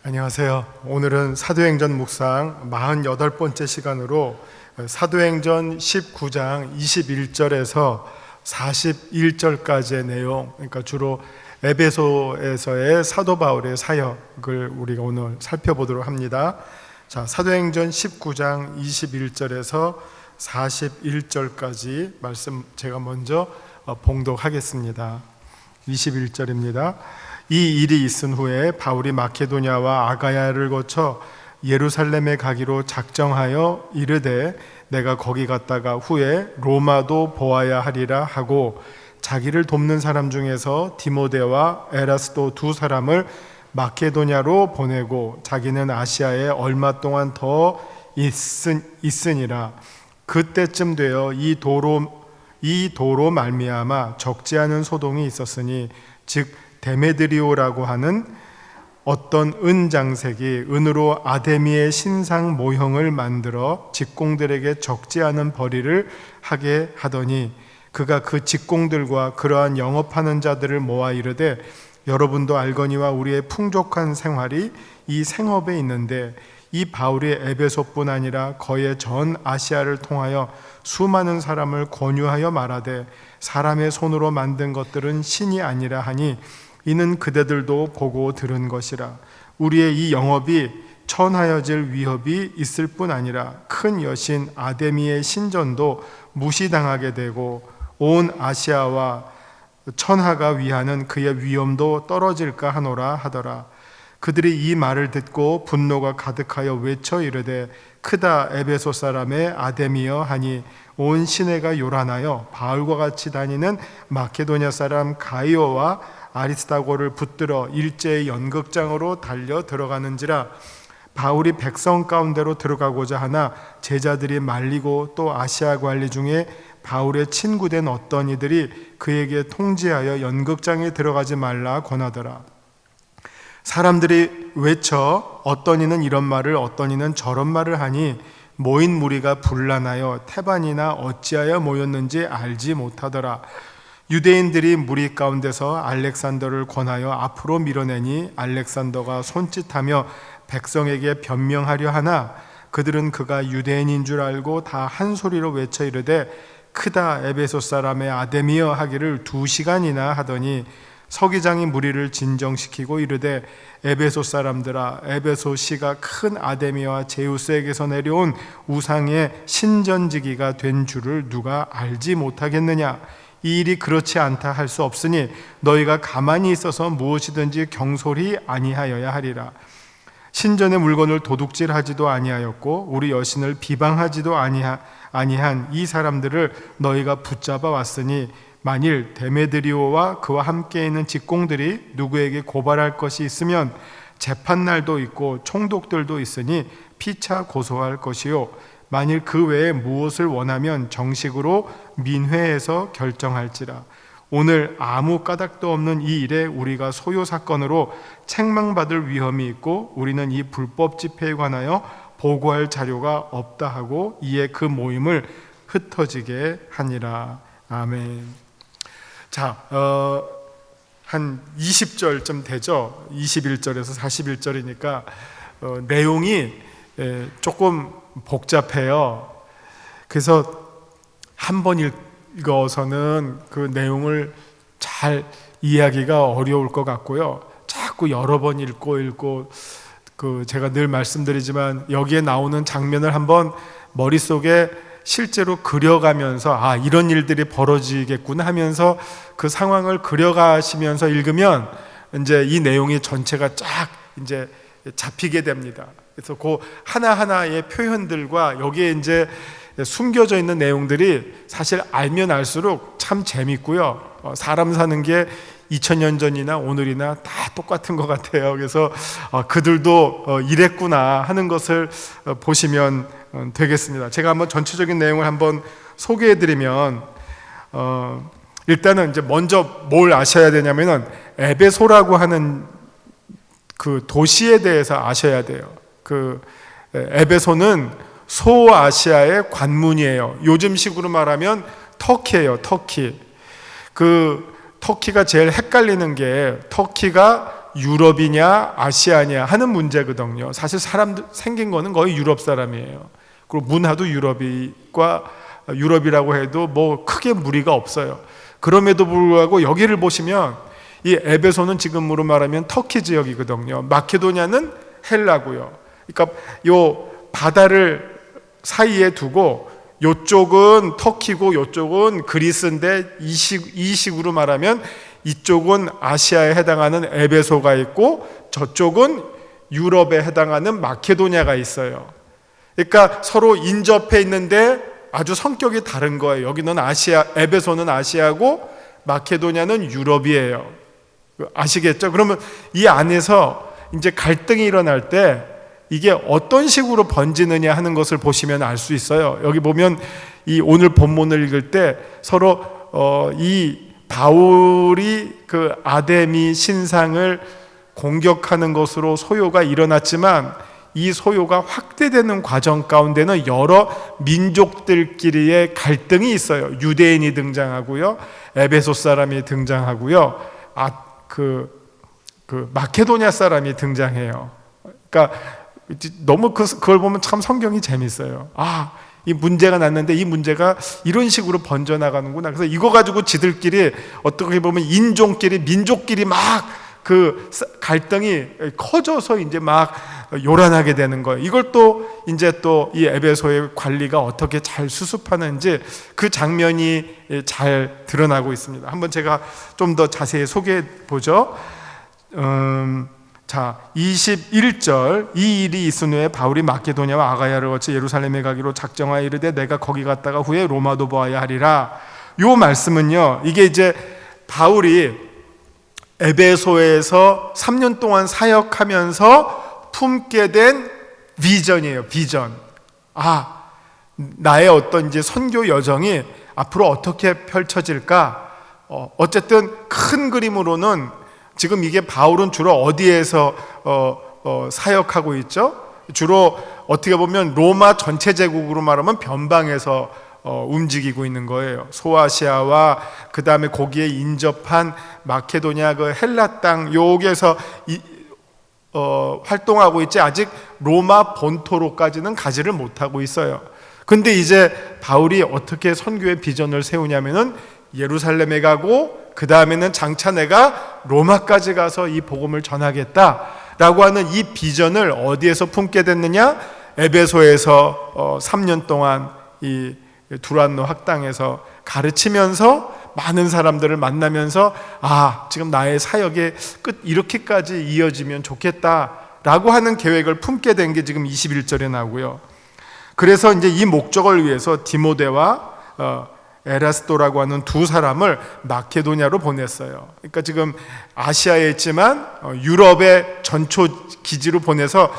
안녕하세요. 오늘은 사도행전 묵상 48번째 시간으로 사도행전 19장 21절에서 41절까지의 내용, 그러니까 주로 에베소에서의 사도 바울의 사역을 우리가 오늘 살펴보도록 합니다. 자, 사도행전 19장 21절에서 41절까지 말씀 제가 먼저 봉독하겠습니다. 21절입니다. 이 일이 있은 후에 바울이 마케도냐와 아가야를 거쳐 예루살렘에 가기로 작정하여 이르되 내가 거기 갔다가 후에 로마도 보아야 하리라 하고 자기를 돕는 사람 중에서 디모데와 에라스도 두 사람을 마케도냐로 보내고 자기는 아시아에 얼마 동안 더 있으니라. 그때쯤 되어 이 도로 말미암아 적지 않은 소동이 있었으니 즉 데메드리오라고 하는 어떤 은장색이 은으로 아데미의 신상 모형을 만들어 직공들에게 적지 않은 벌이를 하게 하더니 그가 그 직공들과 그러한 영업하는 자들을 모아 이르되 여러분도 알거니와 우리의 풍족한 생활이 이 생업에 있는데 이 바울이 에베소뿐 아니라 거의 전 아시아를 통하여 수많은 사람을 권유하여 말하되 사람의 손으로 만든 것들은 신이 아니라 하니 이는 그대들도 보고 들은 것이라. 우리의 이 영업이 천하여질 위협이 있을 뿐 아니라 큰 여신 아데미의 신전도 무시당하게 되고 온 아시아와 천하가 위하는 그의 위엄도 떨어질까 하노라 하더라. 그들이 이 말을 듣고 분노가 가득하여 외쳐 이르되 크다 에베소 사람의 아데미여 하니 온 시내가 요란하여 바울과 같이 다니는 마케도냐 사람 가이오와 아리스타고를 붙들어 일제의 연극장으로 달려 들어가는지라. 바울이 백성 가운데로 들어가고자 하나 제자들이 말리고 또 아시아 관리 중에 바울의 친구된 어떤 이들이 그에게 통지하여 연극장에 들어가지 말라 권하더라. 사람들이 외쳐 어떤 이는 이런 말을 어떤 이는 저런 말을 하니 모인 무리가 분란하여 태반이나 어찌하여 모였는지 알지 못하더라. 유대인들이 무리 가운데서 알렉산더를 권하여 앞으로 밀어내니 알렉산더가 손짓하며 백성에게 변명하려 하나 그들은 그가 유대인인 줄 알고 다 한 소리로 외쳐 이르되 크다 에베소 사람의 아데미여 하기를 2시간이나 하더니 서기장이 무리를 진정시키고 이르되 에베소 사람들아 에베소시가 큰 아데미와 제우스에게서 내려온 우상의 신전지기가 된 줄을 누가 알지 못하겠느냐. 이 일이 그렇지 않다 할 수 없으니 너희가 가만히 있어서 무엇이든지 경솔히 아니하여야 하리라. 신전의 물건을 도둑질하지도 아니하였고 우리 여신을 비방하지도 아니한 이 사람들을 너희가 붙잡아 왔으니 만일 데메드리오와 그와 함께 있는 직공들이 누구에게 고발할 것이 있으면 재판날도 있고 총독들도 있으니 피차 고소할 것이요 만일 그 외에 무엇을 원하면 정식으로 민회에서 결정할지라. 오늘 아무 까닭도 없는 이 일에 우리가 소요 사건으로 책망받을 위험이 있고 우리는 이 불법 집회에 관하여 보고할 자료가 없다 하고 이에 그 모임을 흩어지게 하니라. 아멘. 자, 한 20절쯤 되죠. 21절에서 41절이니까 내용이 조금 복잡해요. 그래서 한 번 읽어서는 그 내용을 잘 이해하기가 어려울 것 같고요. 자꾸 여러 번 읽고 제가 늘 말씀드리지만 여기에 나오는 장면을 한번 머릿속에 실제로 그려가면서 이런 일들이 벌어지겠구나 하면서 그 상황을 그려가시면서 읽으면 이제 이 내용이 전체가 쫙 이제 잡히게 됩니다. 그래서 그 하나하나의 표현들과 여기에 이제 숨겨져 있는 내용들이 사실 알면 알수록 참 재밌고요. 사람 사는 게 2000년 전이나 오늘이나 다 똑같은 것 같아요. 그래서 그들도 이랬구나 하는 것을 보시면 되겠습니다. 제가 한번 전체적인 내용을 한번 소개해드리면 일단은 이제 먼저 뭘 아셔야 되냐면은 에베소라고 하는 그 도시에 대해서 아셔야 돼요. 그 에베소는 소아시아의 관문이에요. 요즘식으로 말하면 터키예요. 터키. 그 터키가 제일 헷갈리는 게 터키가 유럽이냐 아시아냐 하는 문제거든요. 사실 사람들 생긴 거는 거의 유럽 사람이에요. 그리고 문화도 유럽이라고 해도 뭐 크게 무리가 없어요. 그럼에도 불구하고 여기를 보시면 이 에베소는 지금으로 말하면 터키 지역이거든요. 마케도냐는 헬라고요. 그러니까 요 바다를 사이에 두고 요쪽은 터키고 요쪽은 그리스인데 이 식으로 말하면 이쪽은 아시아에 해당하는 에베소가 있고 저쪽은 유럽에 해당하는 마케도냐가 있어요. 그러니까 서로 인접해 있는데 아주 성격이 다른 거예요. 여기는 아시아, 에베소는 아시아고 마케도냐는 유럽이에요. 아시겠죠? 그러면 이 안에서 이제 갈등이 일어날 때 이게 어떤 식으로 번지느냐 하는 것을 보시면 알 수 있어요. 여기 보면 이 오늘 본문을 읽을 때 서로 이 바울이 그 아데미 신상을 공격하는 것으로 소요가 일어났지만 이 소요가 확대되는 과정 가운데는 여러 민족들끼리의 갈등이 있어요. 유대인이 등장하고요, 에베소 사람이 등장하고요, 그 마케도냐 사람이 등장해요. 그러니까 너무 그걸 보면 참 성경이 재밌어요. 이 문제가 났는데 이 문제가 이런 식으로 번져나가는구나. 그래서 이거 가지고 지들끼리 어떻게 보면 인종끼리 민족끼리 막 그 갈등이 커져서 이제 막 요란하게 되는 거예요. 이걸 또 이제 또 이 에베소의 관리가 어떻게 잘 수습하는지 그 장면이 잘 드러나고 있습니다. 한번 제가 좀 더 자세히 소개해 보죠. 자, 21절. 이 일이 있은 후에 바울이 마케도냐와 아가야를 거쳐 예루살렘에 가기로 작정하여 이르되 내가 거기 갔다가 후에 로마도 보아야 하리라. 요 말씀은요, 이게 이제 바울이 에베소에서 3년 동안 사역하면서 품게 된 비전이에요. 비전. 나의 어떤 이제 선교 여정이 앞으로 어떻게 펼쳐질까? 어쨌든 큰 그림으로는 지금 이게 바울은 주로 어디에서 사역하고 있죠? 주로 어떻게 보면 로마 전체 제국으로 말하면 변방에서 움직이고 있는 거예요. 소아시아와 그 다음에 거기에 인접한 마케도냐 그 헬라 땅 여기에서 활동하고 있지 아직 로마 본토로까지는 가지를 못하고 있어요. 근데 이제 바울이 어떻게 선교의 비전을 세우냐면은 예루살렘에 가고 그 다음에는 장차 내가 로마까지 가서 이 복음을 전하겠다라고 하는 이 비전을 어디에서 품게 됐느냐? 에베소에서 3년 동안 이 두란노 학당에서 가르치면서 많은 사람들을 만나면서 지금 나의 사역의 끝 이렇게까지 이어지면 좋겠다라고 하는 계획을 품게 된 게 지금 21절에 나오고요. 그래서 이제 이 목적을 위해서 디모데와 에라스도라고 하는 두 사람을 마케도냐로 보냈어요. 그러니까 지금 아시아에 있지만 유럽의 전초 기지로 보내서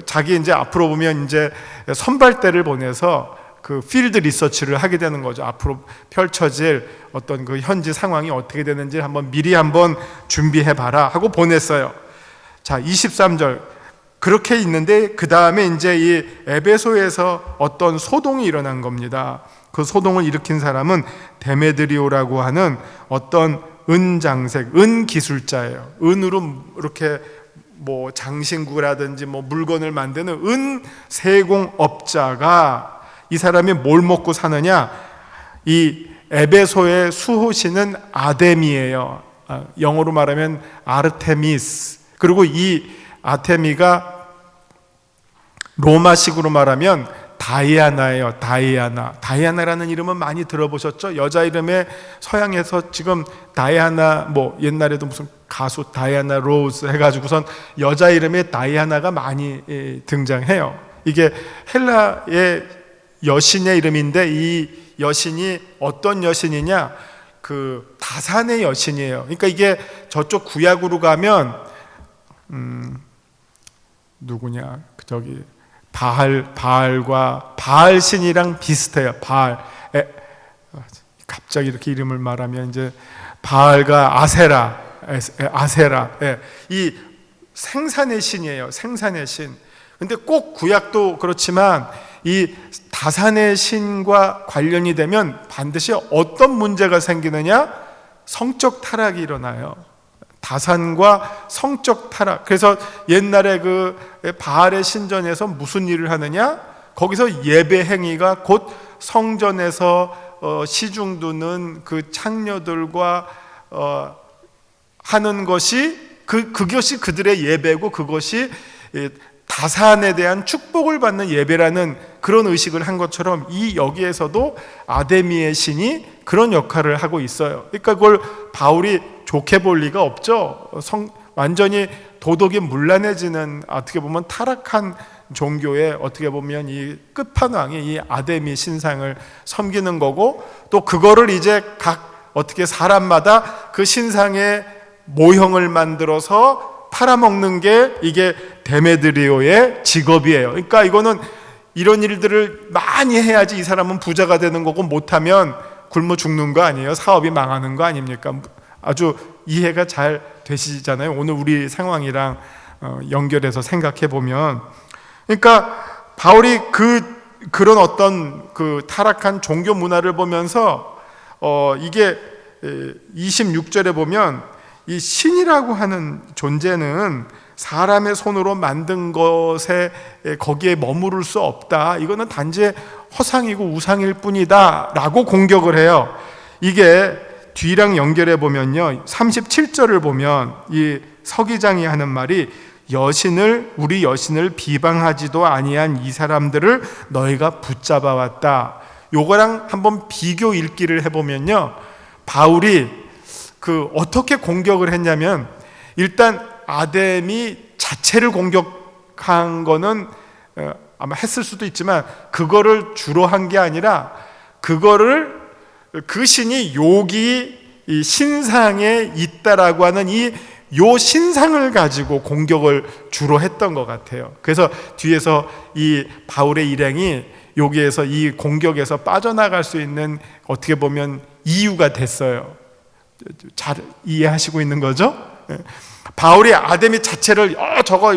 자기 이제 앞으로 보면 이제 선발대를 보내서 그 필드 리서치를 하게 되는 거죠. 앞으로 펼쳐질 어떤 그 현지 상황이 어떻게 되는지 미리 한번 준비해 봐라 하고 보냈어요. 자, 23절. 그렇게 있는데 그 다음에 이제 이 에베소에서 어떤 소동이 일어난 겁니다. 그 소동을 일으킨 사람은 데메드리오라고 하는 어떤 은장색, 은기술자예요. 은으로 이렇게 뭐 장신구라든지 뭐 물건을 만드는 은세공업자가 이 사람이 뭘 먹고 사느냐? 이 에베소의 수호신은 아데미예요. 영어로 말하면 아르테미스. 그리고 이 아테미가 로마식으로 말하면 다이아나예요. 다이아나라는 이름은 많이 들어보셨죠? 여자 이름에 서양에서 지금 다이아나, 뭐 옛날에도 무슨 가수 다이아나 로즈 해가지고선 여자 이름에 다이아나가 많이 등장해요. 이게 헬라의 여신의 이름인데 이 여신이 어떤 여신이냐? 그 다산의 여신이에요. 그러니까 이게 저쪽 구약으로 가면 누구냐? 저기 바알과 바알 신이랑 비슷해요. 갑자기 이렇게 이름을 말하면 이제 바알과 아세라, 이 생산의 신이에요. 생산의 신. 근데 꼭 구약도 그렇지만 이 다산의 신과 관련이 되면 반드시 어떤 문제가 생기느냐? 성적 타락이 일어나요. 다산과 성적 타락. 그래서 옛날에 그 바알의 신전에서 무슨 일을 하느냐? 거기서 예배 행위가 곧 성전에서 시중 두는 그 창녀들과 하는 것이 그것이 그들의 예배고, 그것이 다산에 대한 축복을 받는 예배라는 그런 의식을 한 것처럼, 이 여기에서도 아데미의 신이 그런 역할을 하고 있어요. 그러니까 그걸 바울이 좋게 볼 리가 없죠. 완전히 도덕이 문란해지는, 어떻게 보면 타락한 종교의 어떻게 보면 이 끝판왕이 이 아데미 신상을 섬기는 거고, 또 그거를 이제 각 어떻게 사람마다 그 신상의 모형을 만들어서 팔아먹는 게 이게 데메드리오의 직업이에요. 그러니까 이거는 이런 일들을 많이 해야지 이 사람은 부자가 되는 거고, 못하면 굶어 죽는 거 아니에요? 사업이 망하는 거 아닙니까? 아주 이해가 잘 되시잖아요. 오늘 우리 상황이랑 연결해서 생각해 보면, 그러니까 바울이 그런 어떤 그 타락한 종교 문화를 보면서 이게 26절에 보면 이 신이라고 하는 존재는 사람의 손으로 만든 것에 거기에 머무를 수 없다. 이거는 단지 허상이고 우상일 뿐이다 라고 공격을 해요. 이게 뒤랑 연결해 보면요, 37절을 보면 이 서기장이 하는 말이, 우리 여신을 비방하지도 아니한 이 사람들을 너희가 붙잡아 왔다. 요거랑 한번 비교 읽기를 해보면요, 바울이 어떻게 공격을 했냐면, 일단 아데미 자체를 공격한 거는 아마 했을 수도 있지만, 그거를 주로 한 게 아니라 그 신이 여기 이 신상에 있다라고 하는 요 신상을 가지고 공격을 주로 했던 것 같아요. 그래서 뒤에서 이 바울의 일행이 여기에서 이 공격에서 빠져나갈 수 있는 어떻게 보면 이유가 됐어요. 잘 이해하시고 있는 거죠? 바울이 아데미 자체를 저거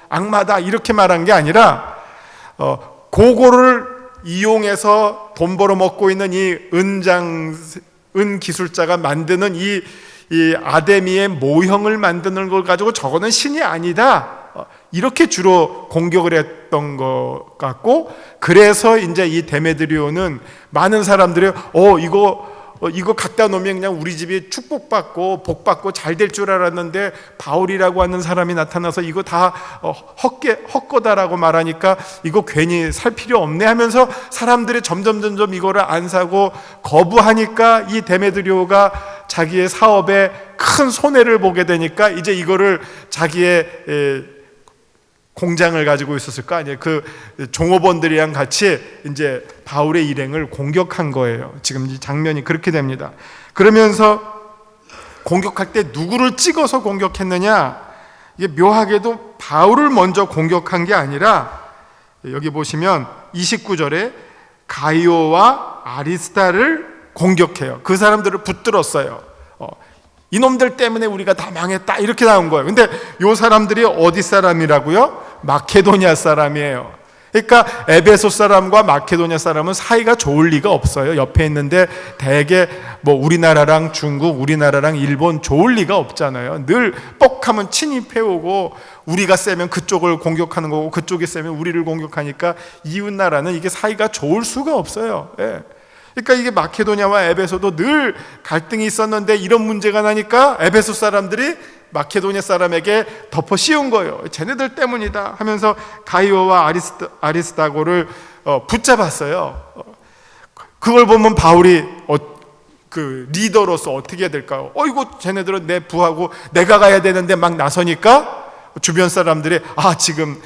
악마다 이렇게 말한 게 아니라, 그거를 이용해서 돈 벌어 먹고 있는 이 은 기술자가 만드는 이 아데미의 모형을 만드는 걸 가지고 저거는 신이 아니다, 이렇게 주로 공격을 했던 것 같고, 그래서 이제 이 데메드리오는 많은 사람들이 이거 갖다 놓으면 그냥 우리 집이 축복받고 복받고 잘 될 줄 알았는데, 바울이라고 하는 사람이 나타나서 이거 다 헛거다라고 말하니까 이거 괜히 살 필요 없네 하면서 사람들이 점점 이거를 안 사고 거부하니까, 이 데메드리오가 자기의 사업에 큰 손해를 보게 되니까 이제 이거를 자기의 공장을 가지고 있었을 거 아니에요. 그 종업원들이랑 같이 이제 바울의 일행을 공격한 거예요. 지금 이 장면이 그렇게 됩니다. 그러면서 공격할 때 누구를 찍어서 공격했느냐? 이게 묘하게도 바울을 먼저 공격한 게 아니라, 여기 보시면 29절에 가이오와 아리스타를 공격해요. 그 사람들을 붙들었어요. 이놈들 때문에 우리가 다 망했다, 이렇게 나온 거예요. 근데 이 사람들이 어디 사람이라고요? 마케도니아 사람이에요. 그러니까 에베소 사람과 마케도니아 사람은 사이가 좋을 리가 없어요. 옆에 있는데 대개 우리나라랑 중국, 우리나라랑 일본 좋을 리가 없잖아요. 늘 뻑하면 침입해오고, 우리가 세면 그쪽을 공격하는 거고, 그쪽이 세면 우리를 공격하니까 이웃 나라는 이게 사이가 좋을 수가 없어요. 예. 그러니까 이게 마케도니아와 에베소도 늘 갈등이 있었는데, 이런 문제가 나니까 에베소 사람들이 마케도니아 사람에게 덮어 씌운 거예요. 쟤네들 때문이다 하면서 가이오와 아리스타고를 붙잡았어요. 그걸 보면 바울이 그 리더로서 어떻게 해야 될까요? 이거 쟤네들은 내 부하고 내가 가야 되는데 막 나서니까 주변 사람들이 지금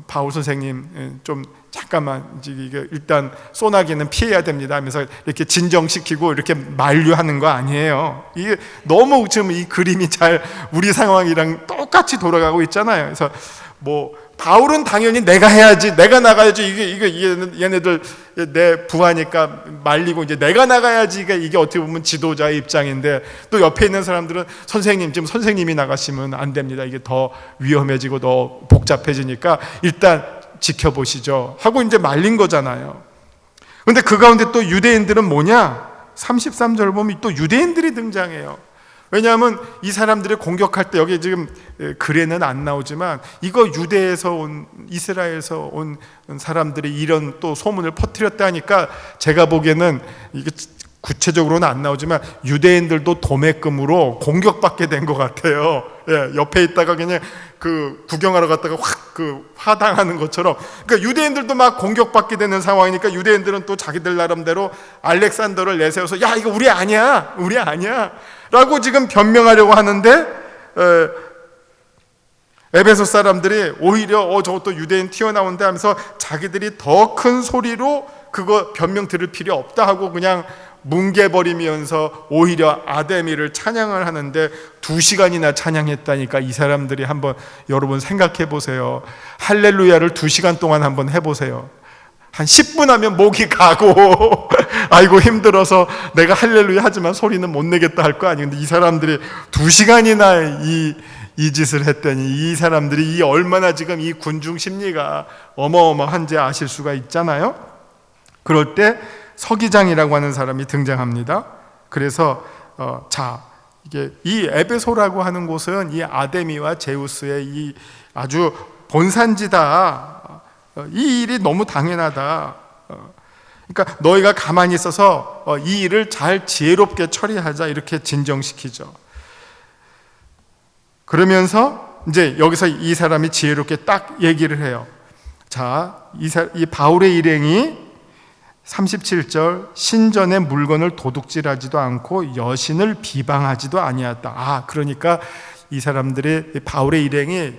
바울 선생님 좀 잠깐만, 이게 일단 소나기는 피해야 됩니다 하면서 이렇게 진정시키고 이렇게 만류하는 거 아니에요. 이게 너무 지금 이 그림이 잘 우리 상황이랑 똑같이 돌아가고 있잖아요. 그래서 바울은 당연히 내가 해야지, 내가 나가야지, 이게 얘네들 내 부하니까 말리고 이제 내가 나가야지, 이게 어떻게 보면 지도자의 입장인데, 또 옆에 있는 사람들은 지금 선생님이 나가시면 안 됩니다, 이게 더 위험해지고 더 복잡해지니까 일단 지켜보시죠 하고 이제 말린 거잖아요. 근데 그 가운데 또 유대인들은 뭐냐? 33절 보면 또 유대인들이 등장해요. 왜냐하면 이 사람들이 공격할 때, 여기 지금 글에는 안 나오지만 이거 유대에서 온, 이스라엘에서 온 사람들이 이런 또 소문을 퍼뜨렸다니까 제가 보기에는 이게 구체적으로는 안 나오지만 유대인들도 도매금으로 공격받게 된 것 같아요. 예, 옆에 있다가 그냥 그 구경하러 갔다가 확 그 화당하는 것처럼, 그러니까 유대인들도 막 공격받게 되는 상황이니까 유대인들은 또 자기들 나름대로 알렉산더를 내세워서 야, 이거 우리 아니야, 우리 아니야 라고 지금 변명하려고 하는데, 에베소 사람들이 오히려 저것도 유대인 튀어나온다 하면서 자기들이 더 큰 소리로 그거 변명 들을 필요 없다 하고 그냥 뭉개버리면서 오히려 아데미를 찬양을 하는데 2시간이나 찬양했다니까. 이 사람들이 한번 여러분 생각해 보세요. 할렐루야를 2시간 동안 한번 해보세요. 한 10분 하면 목이 가고 아이고 힘들어서 내가 할렐루야 하지만 소리는 못 내겠다 할 거 아니에요. 근데 이 사람들이 2시간이나 이 짓을 했더니 이 사람들이 이 얼마나 지금 이 군중 심리가 어마어마한지 아실 수가 있잖아요. 그럴 때 서기장이라고 하는 사람이 등장합니다. 그래서 이게 이 에베소라고 하는 곳은 이 아데미와 제우스의 이 아주 본산지다. 이 일이 너무 당연하다. 그러니까 너희가 가만히 있어서 이 일을 잘 지혜롭게 처리하자, 이렇게 진정시키죠. 그러면서 이제 여기서 이 사람이 지혜롭게 딱 얘기를 해요. 자, 이 바울의 일행이 37절, 신전의 물건을 도둑질하지도 않고 여신을 비방하지도 아니었다. 그러니까 이 사람들이 바울의 일행이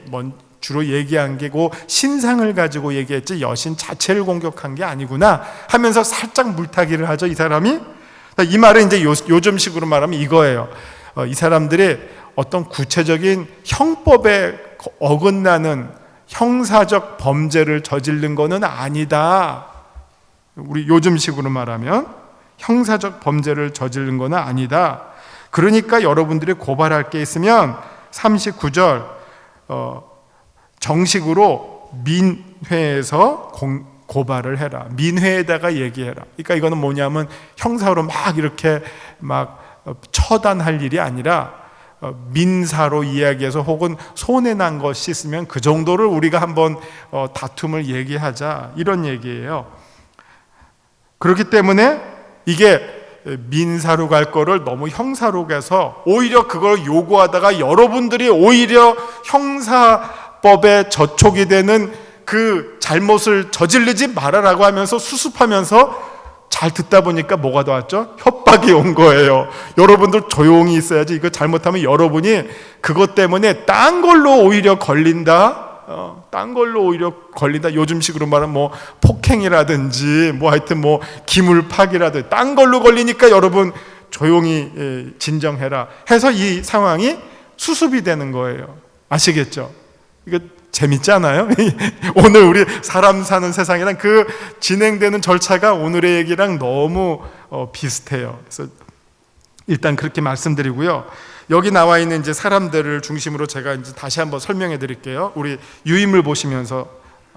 주로 얘기한 게고 신상을 가지고 얘기했지 여신 자체를 공격한 게 아니구나 하면서 살짝 물타기를 하죠, 이 사람이. 이 말은 이제 요즘식으로 말하면 이거예요. 이 사람들이 어떤 구체적인 형법에 어긋나는 형사적 범죄를 저지른 거는 아니다. 우리 요즘식으로 말하면 형사적 범죄를 저지른 거는 아니다. 그러니까 여러분들이 고발할 게 있으면 39절 정식으로 민회에서 고발을 해라. 민회에다가 얘기해라. 그러니까 이거는 뭐냐면 형사로 막 이렇게 막 처단할 일이 아니라 민사로 이야기해서 혹은 손해난 것이 있으면 그 정도를 우리가 한번 다툼을 얘기하자, 이런 얘기예요. 그렇기 때문에 이게 민사로 갈 거를 너무 형사로 가서 오히려 그걸 요구하다가 여러분들이 오히려 형사법에 저촉이 되는 그 잘못을 저지르지 말아라고 하면서 수습하면서 잘 듣다 보니까 뭐가 나왔죠? 협박이 온 거예요. 여러분들 조용히 있어야지, 이거 잘못하면 여러분이 그것 때문에 딴 걸로 오히려 걸린다. 딴 걸로 오히려 걸린다. 요즘식으로 말하면 뭐 폭행이라든지 뭐 하여튼 뭐 기물파기라든지 딴 걸로 걸리니까 여러분 조용히 진정해라 해서 이 상황이 수습이 되는 거예요. 아시겠죠? 이거 재밌잖아요. 오늘 우리 사람 사는 세상이랑 그 진행되는 절차가 오늘의 얘기랑 너무 비슷해요. 그래서 일단 그렇게 말씀드리고요. 여기 나와 있는 이제 사람들을 중심으로 제가 이제 다시 한번 설명해 드릴게요. 우리 유인물 보시면서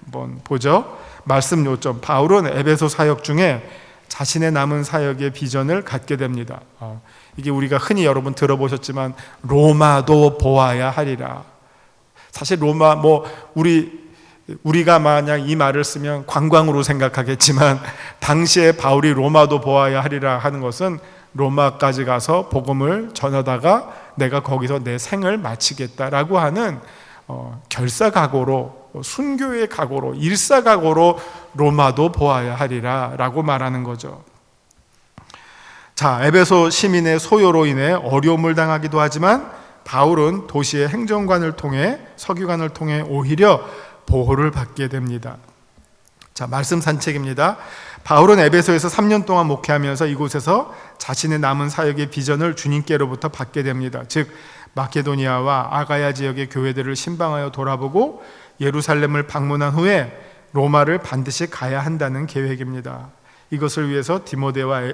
한번 보죠. 말씀 요점. 바울은 에베소 사역 중에 자신의 남은 사역의 비전을 갖게 됩니다. 이게 우리가 흔히 여러분 들어보셨지만 로마도 보아야 하리라. 사실 로마 우리가 만약 이 말을 쓰면 관광으로 생각하겠지만 당시에 바울이 로마도 보아야 하리라 하는 것은 로마까지 가서 복음을 전하다가 내가 거기서 내 생을 마치겠다라고 하는 결사각오로, 순교의 각오로, 일사각오로 로마도 보아야 하리라 라고 말하는 거죠. 자, 에베소 시민의 소요로 인해 어려움을 당하기도 하지만 바울은 도시의 행정관을 통해, 서기관을 통해 오히려 보호를 받게 됩니다. 자, 말씀 산책입니다. 바울은 에베소에서 3년 동안 목회하면서 이곳에서 자신의 남은 사역의 비전을 주님께로부터 받게 됩니다. 즉 마케도니아와 아가야 지역의 교회들을 신방하여 돌아보고 예루살렘을 방문한 후에 로마를 반드시 가야 한다는 계획입니다. 이것을 위해서 디모데와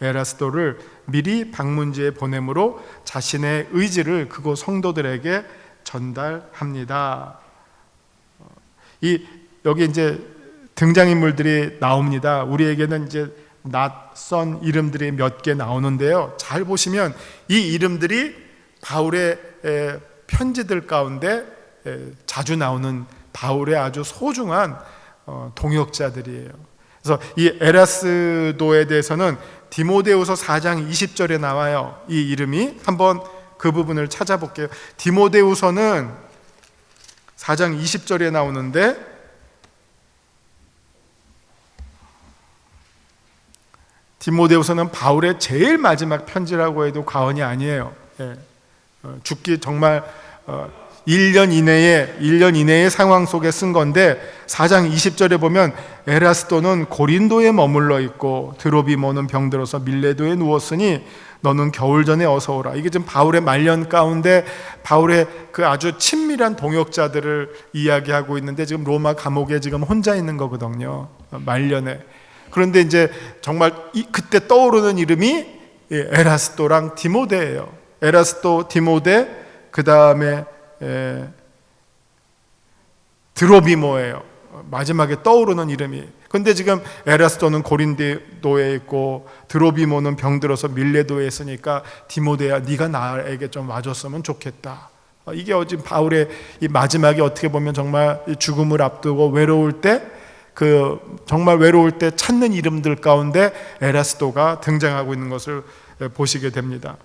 에라스도를 미리 방문지에 보내므로 자신의 의지를 그곳 성도들에게 전달합니다. 여기 이제 등장인물들이 나옵니다. 우리에게는 이제 낯선 이름들이 몇 개 나오는데요. 잘 보시면 이 이름들이 바울의 편지들 가운데 자주 나오는 바울의 아주 소중한 동역자들이에요. 그래서 이 에라스도에 대해서는 디모데후서 4장 20절에 나와요. 이 이름이 한번 그 부분을 찾아볼게요. 디모데후서는 4장 20절에 나오는데 디모데후서는 바울의 제일 마지막 편지라고 해도 과언이 아니에요. 죽기 정말 1년 이내의 상황 속에 쓴 건데 4장 20절에 보면 에라스도는 고린도에 머물러 있고 드로비모는 병들어서 밀레도에 누웠으니 너는 겨울 전에 어서 오라. 이게 지금 바울의 말년 가운데 바울의 그 아주 친밀한 동역자들을 이야기하고 있는데 지금 로마 감옥에 지금 혼자 있는 거거든요. 말년에. 그런데 이제 정말 그때 떠오르는 이름이 에라스도랑 디모데예요. 에라스도, 디모데, 그 다음에 드로비모예요. 마지막에 떠오르는 이름이. 근데 지금 에라스도는 고린도에 있고 드로비모는 병들어서 밀레도에 있으니까 디모데야 네가 나에게 좀 와줬으면 좋겠다. 이게 지금 바울의 이 마지막에 어떻게 보면 정말 죽음을 앞두고 외로울 때 정말 외로울 때 찾는 이름들 가운데 에라스도가 등장하고 있는 것을 보시게 됩니다.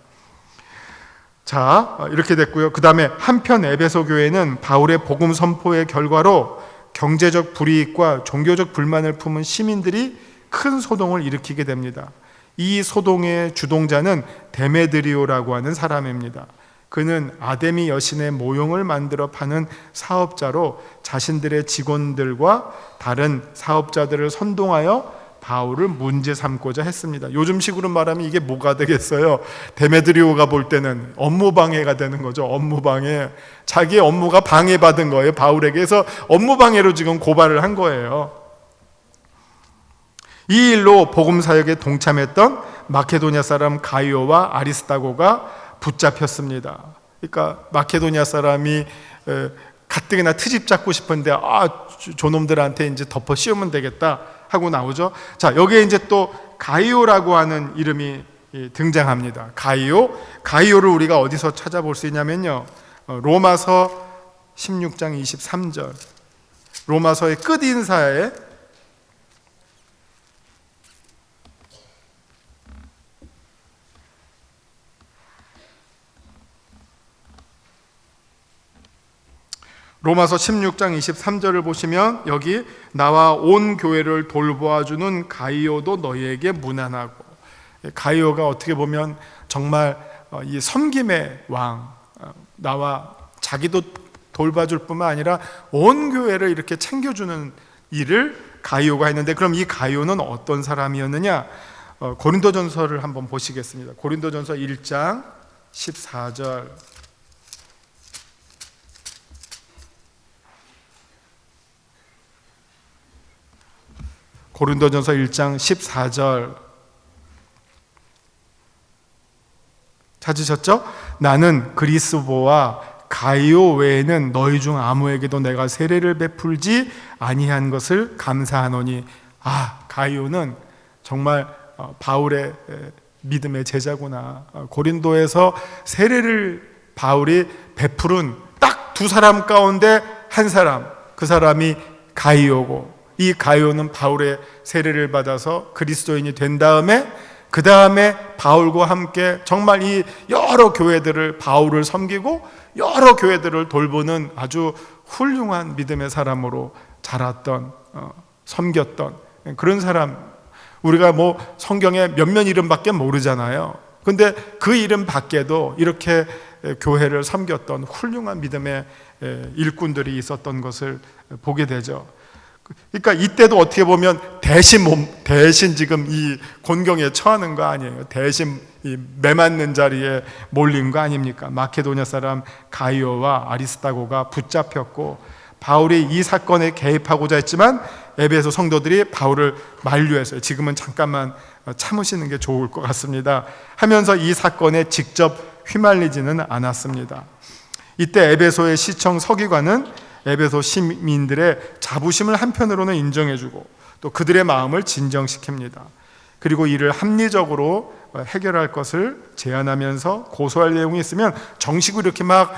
자, 이렇게 됐고요. 그 다음에 한편 에베소 교회는 바울의 복음 선포의 결과로 경제적 불이익과 종교적 불만을 품은 시민들이 큰 소동을 일으키게 됩니다. 이 소동의 주동자는 데메드리오라고 하는 사람입니다. 그는 아데미 여신의 모형을 만들어 파는 사업자로 자신들의 직원들과 다른 사업자들을 선동하여 바울을 문제 삼고자 했습니다. 요즘식으로 말하면 이게 뭐가 되겠어요? 데메드리오가 볼 때는 업무방해가 되는 거죠. 업무방해. 자기의 업무가 방해받은 거예요, 바울에게. 그래서 업무방해로 지금 고발을 한 거예요. 이 일로 복음사역에 동참했던 마케도냐 사람 가이오와 아리스다고가 붙잡혔습니다. 그러니까 마케도냐 사람이 가뜩이나 트집 잡고 싶은데 저놈들한테 이제 덮어 씌우면 되겠다 하고 나오죠. 자, 여기에 이제 또 가이오라고 하는 이름이 등장합니다. 가이오를 우리가 어디서 찾아볼 수 있냐면요, 로마서 16장 23절, 로마서의 끝인사에 로마서 16장 23절을 보시면 여기 나와 온 교회를 돌보아주는 가이오도 너희에게 문안하고. 가이오가 어떻게 보면 정말 이 섬김의 왕, 나와 자기도 돌봐줄 뿐만 아니라 온 교회를 이렇게 챙겨주는 일을 가이오가 했는데, 그럼 이 가이오는 어떤 사람이었느냐? 고린도전서를 한번 보시겠습니다. 고린도전서 1장 14절. 고린도전서 1장 14절 찾으셨죠? 나는 그리스보와 가이오 외에는 너희 중 아무에게도 내가 세례를 베풀지 아니한 것을 감사하노니. 가이오는 정말 바울의 믿음의 제자구나. 고린도에서 세례를 바울이 베풀은 딱 두 사람 가운데 한 사람, 그 사람이 가이오고, 이 가이오는 바울의 세례를 받아서 그리스도인이 된 다음에 그 다음에 바울과 함께 정말 이 여러 교회들을, 바울을 섬기고 여러 교회들을 돌보는 아주 훌륭한 믿음의 사람으로 자랐던, 섬겼던 그런 사람. 우리가 뭐 성경에 몇몇 이름밖에 모르잖아요. 근데 그 이름 밖에도 이렇게 교회를 섬겼던 훌륭한 믿음의 일꾼들이 있었던 것을 보게 되죠. 그러니까 이때도 어떻게 보면 대신 지금 이 곤경에 처하는 거 아니에요. 대신 이 매맞는 자리에 몰린 거 아닙니까? 마케도냐 사람 가이오와 아리스다고가 붙잡혔고, 바울이 이 사건에 개입하고자 했지만 에베소 성도들이 바울을 만류했어요. 지금은 잠깐만 참으시는 게 좋을 것 같습니다 하면서 이 사건에 직접 휘말리지는 않았습니다. 이때 에베소의 시청 서기관은 에베소 시민들의 자부심을 한편으로는 인정해주고 또 그들의 마음을 진정시킵니다. 그리고 이를 합리적으로 해결할 것을 제안하면서 고소할 내용이 있으면 정식으로 이렇게 막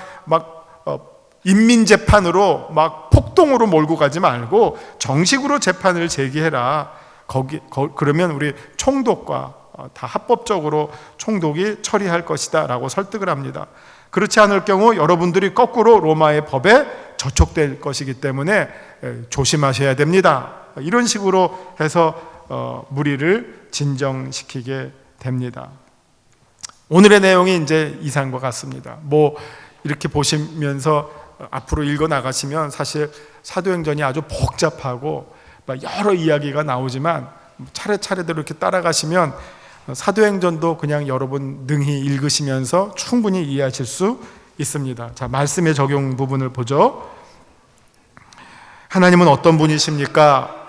인민재판으로 막 폭동으로 몰고 가지 말고 정식으로 재판을 제기해라. 그러면 우리 총독과 다 합법적으로 총독이 처리할 것이다 라고 설득을 합니다. 그렇지 않을 경우 여러분들이 거꾸로 로마의 법에 저촉될 것이기 때문에 조심하셔야 됩니다. 이런 식으로 해서 무리를 진정시키게 됩니다. 오늘의 내용이 이제 이상과 같습니다. 이렇게 보시면서 앞으로 읽어 나가시면 사실 사도행전이 아주 복잡하고 여러 이야기가 나오지만 차례차례대로 이렇게 따라가시면 사도행전도 그냥 여러분 능히 읽으시면서 충분히 이해하실 수 있습니다. 자, 말씀의 적용 부분을 보죠. 하나님은 어떤 분이십니까?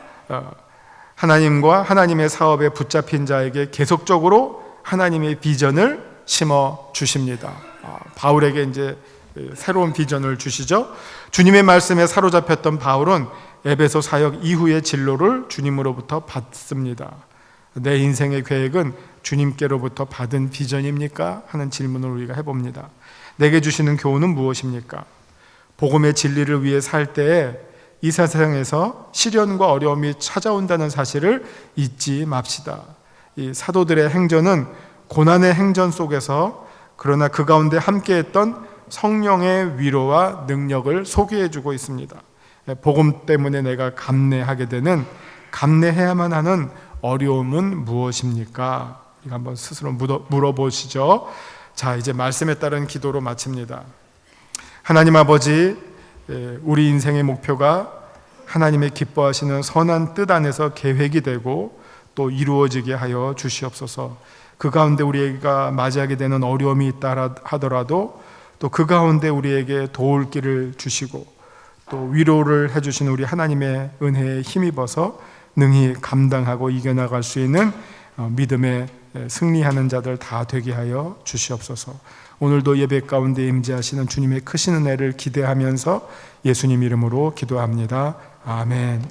하나님과 하나님의 사업에 붙잡힌 자에게 계속적으로 하나님의 비전을 심어 주십니다. 바울에게 이제 새로운 비전을 주시죠. 주님의 말씀에 사로잡혔던 바울은 에베소 사역 이후의 진로를 주님으로부터 받습니다. 내 인생의 계획은 주님께로부터 받은 비전입니까? 하는 질문을 우리가 해봅니다. 내게 주시는 교훈은 무엇입니까? 복음의 진리를 위해 살 때에 이 세상에서 시련과 어려움이 찾아온다는 사실을 잊지 맙시다. 이 사도들의 행전은 고난의 행전 속에서 그러나 그 가운데 함께했던 성령의 위로와 능력을 소개해주고 있습니다. 복음 때문에 내가 감내하게 되는, 감내해야만 하는 어려움은 무엇입니까? 이거 한번 스스로 물어보시죠. 자, 이제 말씀에 따른 기도로 마칩니다. 하나님 아버지, 우리 인생의 목표가 하나님의 기뻐하시는 선한 뜻 안에서 계획이 되고 또 이루어지게 하여 주시옵소서. 그 가운데 우리가 맞이하게 되는 어려움이 있다 하더라도 또 그 가운데 우리에게 도울 길을 주시고 또 위로를 해주시는 우리 하나님의 은혜에 힘입어서 능히 감당하고 이겨나갈 수 있는 믿음에 승리하는 자들 다 되게 하여 주시옵소서. 오늘도 예배 가운데 임재하시는 주님의 크신 은혜를 기대하면서 예수님 이름으로 기도합니다. 아멘.